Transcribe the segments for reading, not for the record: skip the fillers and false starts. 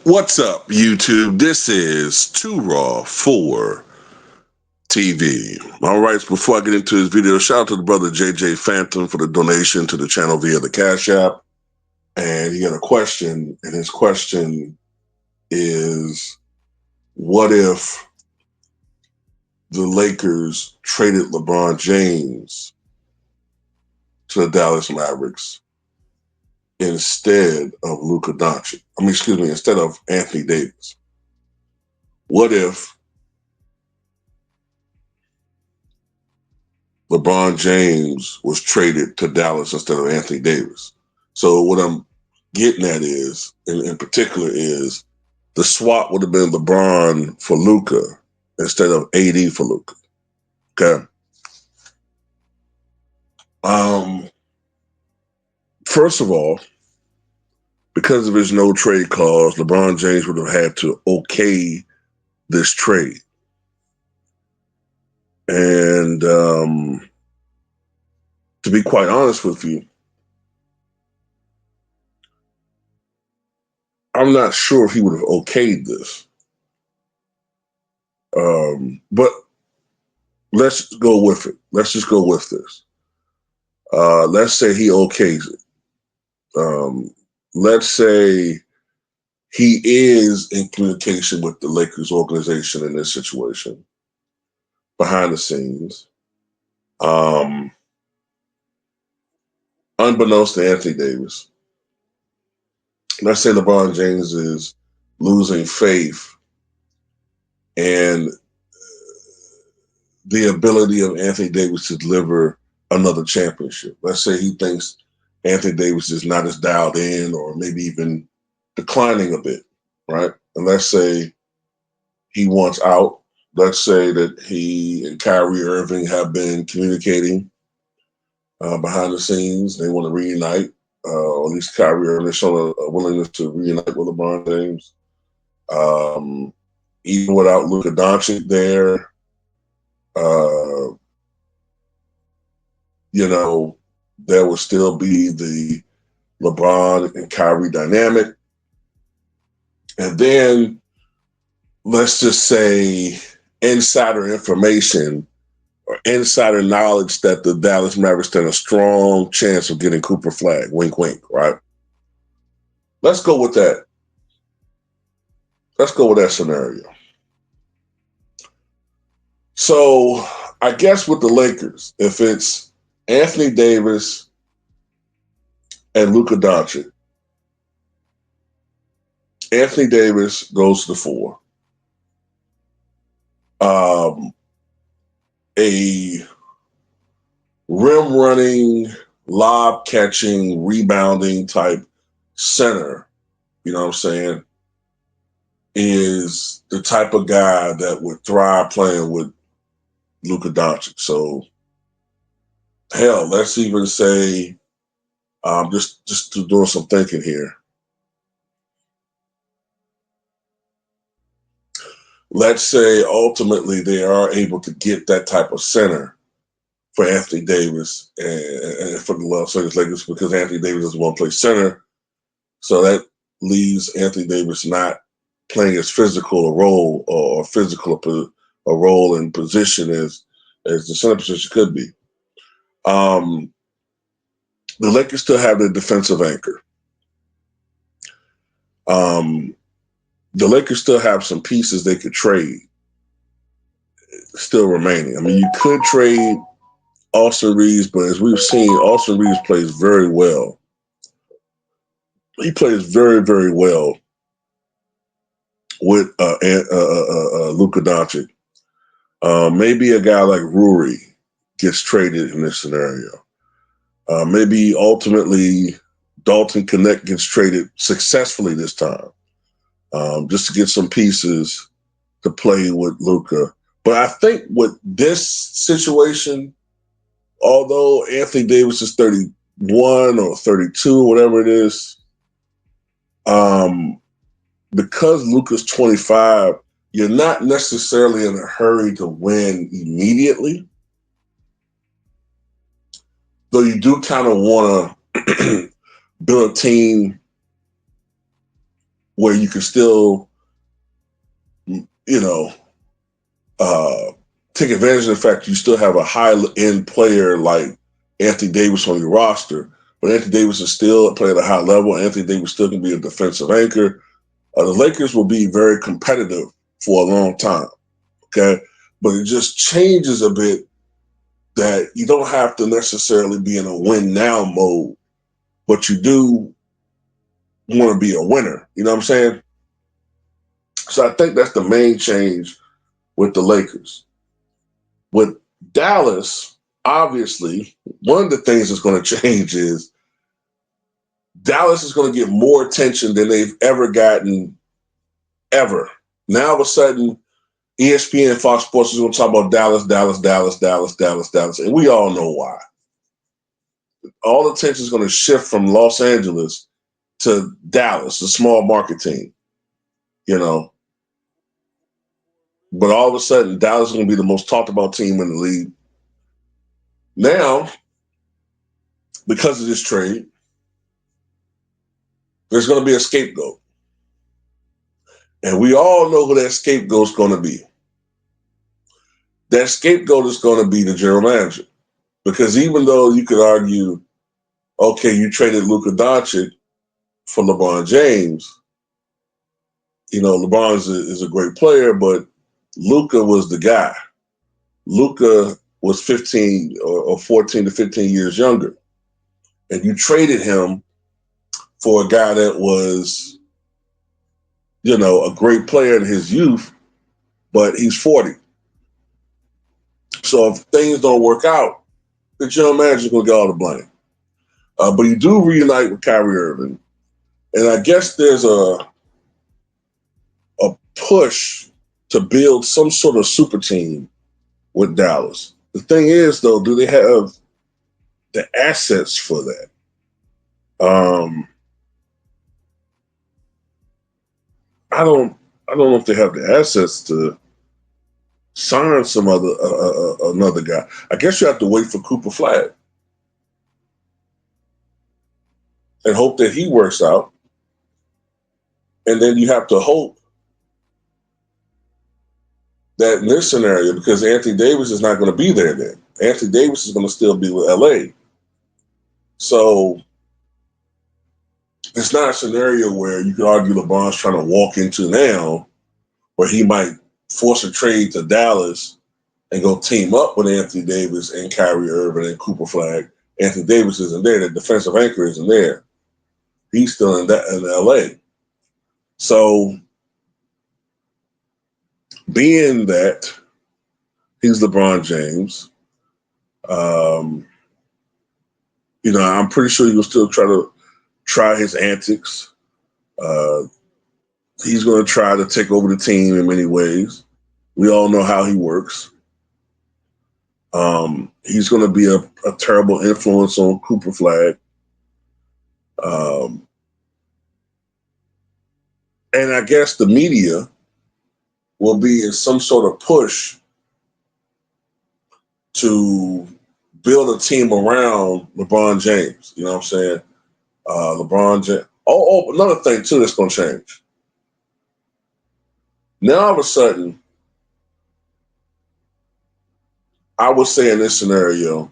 What's up, YouTube? This is Too Raw for TV. All right, so before I get into this video, shout out to the brother JJ Phantom for the donation to the channel via the Cash App. And he got a question, and his question is, what if the Lakers traded LeBron James to the Dallas Mavericks instead of Luka Doncic? Instead of Anthony Davis. What if LeBron James was traded to Dallas instead of Anthony Davis? So what I'm getting at is, in particular, is the swap would have been LeBron for Luka instead of AD for Luka. Okay. First of all, because of his no trade clause, LeBron James would have had to okay this trade. And to be quite honest with you, I'm not sure if he would have okayed this. But let's go with it. Let's just go with this. Let's say he okays it. Let's say he is in communication with the Lakers organization in this situation, behind the scenes. Unbeknownst to Anthony Davis, let's say LeBron James is losing faith in the ability of Anthony Davis to deliver another championship. Let's say he thinks Anthony Davis is not as dialed in, or maybe even declining a bit, right? And let's say he wants out. Let's say that he and Kyrie Irving have been communicating behind the scenes. They want to reunite, or at least Kyrie Irving has shown a willingness to reunite with LeBron James. Even without Luka Doncic there, there will still be the LeBron and Kyrie dynamic. And then let's just say insider information or insider knowledge that the Dallas Mavericks stand a strong chance of getting Cooper Flag. Wink, wink, right? Let's go with that. Let's go with that scenario. So I guess with the Lakers, if it's Anthony Davis and Luka Doncic, Anthony Davis goes to the 4. A rim running, lob catching, rebounding type center, you know what I'm saying, is the type of guy that would thrive playing with Luka Doncic. So, hell, let's even say, just doing some thinking here. Let's say ultimately they are able to get that type of center for Anthony Davis and for the Los Angeles Lakers, because Anthony Davis doesn't want to play center. So that leaves Anthony Davis not playing as physical a role or physical a role and position as the center position could be. The Lakers still have their defensive anchor. The Lakers still have some pieces they could trade still remaining. I mean, you could trade Austin Reeves, but as we've seen, Austin Reeves plays very well. He plays very, very well with Luka Doncic. Maybe a guy like Rui gets traded in this scenario. Maybe ultimately Dalton Connect gets traded successfully this time, just to get some pieces to play with Luka. But I think with this situation, although Anthony Davis is 31 or 32, whatever it is, because Luka's 25, you're not necessarily in a hurry to win immediately. Though you do kind of want to build a team where you can still, you know, uh, take advantage of the fact you still have a high end player like Anthony Davis on your roster, but Anthony Davis is still playing at a high level. Anthony Davis still can be a defensive anchor. The Lakers will be very competitive for a long time. Okay. But it just changes a bit that you don't have to necessarily be in a win now mode, but you do want to be a winner. You know what I'm saying? So I think that's the main change with the Lakers. With Dallas, obviously, one of the things that's going to change is Dallas is going to get more attention than they've ever gotten, ever. Now, all of a sudden, ESPN and Fox Sports is going to talk about Dallas, Dallas, Dallas, Dallas, Dallas, Dallas, and we all know why. All the attention is going to shift from Los Angeles to Dallas, a small market team, you know. But all of a sudden, Dallas is going to be the most talked about team in the league. Now, because of this trade, there's going to be a scapegoat. And we all know who that scapegoat's going to be. That scapegoat is going to be the general manager. Because even though you could argue, okay, you traded Luka Doncic for LeBron James, you know, LeBron is a great player, but Luka was the guy. Luka was 15 or 14 to 15 years younger. And you traded him for a guy that was, you know, a great player in his youth, but he's 40. So if things don't work out, the general manager's going to get all the blame. But you do reunite with Kyrie Irving. And I guess there's a push to build some sort of super team with Dallas. The thing is, though, do they have the assets for that? I don't know if they have the assets to sign some other another guy. I guess you have to wait for Cooper Flag and hope that he works out, and then you have to hope that in this scenario, because Anthony Davis is not going to be there then. Anthony Davis is going to still be with LA. So it's not a scenario where you could argue LeBron's trying to walk into now, where he might force a trade to Dallas and go team up with Anthony Davis and Kyrie Irving and Cooper Flag. Anthony Davis isn't there. The defensive anchor isn't there. He's still in LA. So being that he's LeBron James, you know, I'm pretty sure he will still try his antics. Uh, he's going to try to take over the team in many ways. We all know how he works. He's going to be a terrible influence on Cooper Flag. And I guess the media will be in some sort of push to build a team around LeBron James. You know what I'm saying? LeBron James. Another thing, too, that's going to change. Now, all of a sudden, I would say in this scenario,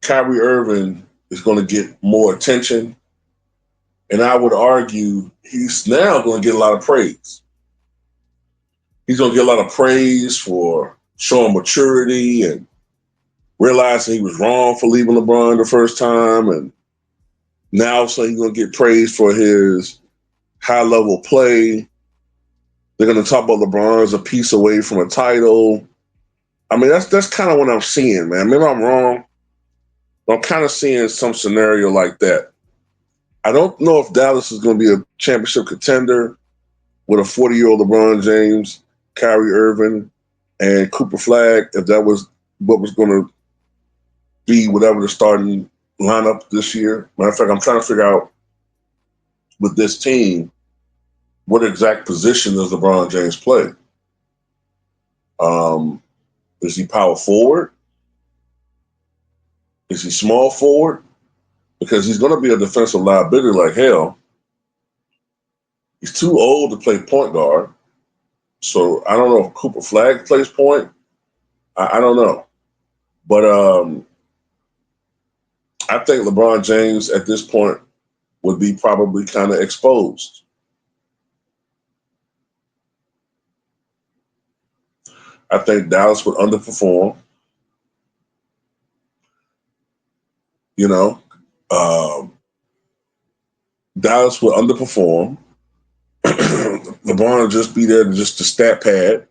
Kyrie Irving is going to get more attention. And I would argue he's now going to get a lot of praise. He's going to get a lot of praise for showing maturity and realizing he was wrong for leaving LeBron the first time. And now so he's going to get praise for his high-level play. They're going to talk about LeBron as a piece away from a title. I mean, that's kind of what I'm seeing, man. Maybe I'm wrong, but I'm kind of seeing some scenario like that. I don't know if Dallas is going to be a championship contender with a 40-year-old LeBron James, Kyrie Irving, and Cooper Flag, if that was what was going to be whatever the starting lineup this year. Matter of fact, I'm trying to figure out with this team, what exact position does LeBron James play? Is he power forward? Is he small forward? Because he's going to be a defensive liability like hell. He's too old to play point guard. So I don't know if Cooper Flag plays point. I don't know. But I think LeBron James at this point would be probably kind of exposed. I think Dallas would underperform. You know, um, Dallas would underperform. LeBron will just be there to just to stat pad.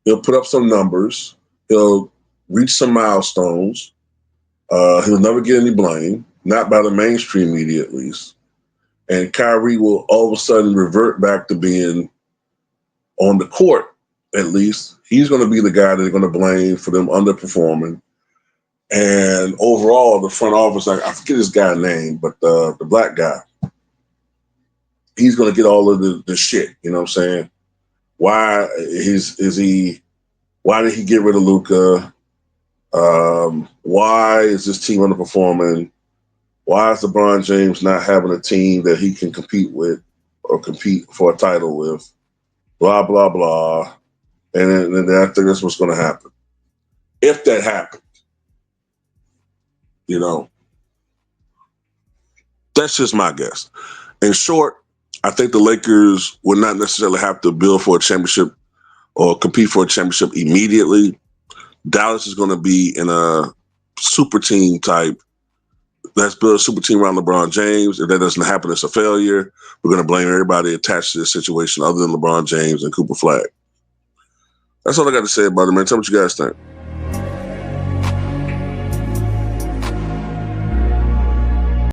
He'll put up some numbers. He'll reach some milestones. He'll never get any blame, not by the mainstream media at least. And Kyrie will all of a sudden revert back to being on the court, at least. He's going to be the guy they're going to blame for them underperforming. And overall, the front office, I forget his guy's name, but the black guy, he's going to get all of the shit. You know what I'm saying? Why did he get rid of Luka? Why is this team underperforming? Why is LeBron James not having a team that he can compete with or compete for a title with? Blah, blah, blah. And then I think that's what's going to happen. If that happens, you know, that's just my guess. In short, I think the Lakers would not necessarily have to build for a championship or compete for a championship immediately. Dallas is going to be in a super team type. Let's build a super team around LeBron James. If that doesn't happen, it's a failure. We're going to blame everybody attached to this situation other than LeBron James and Cooper Flag. That's all I got to say about it, man. Tell me what you guys think.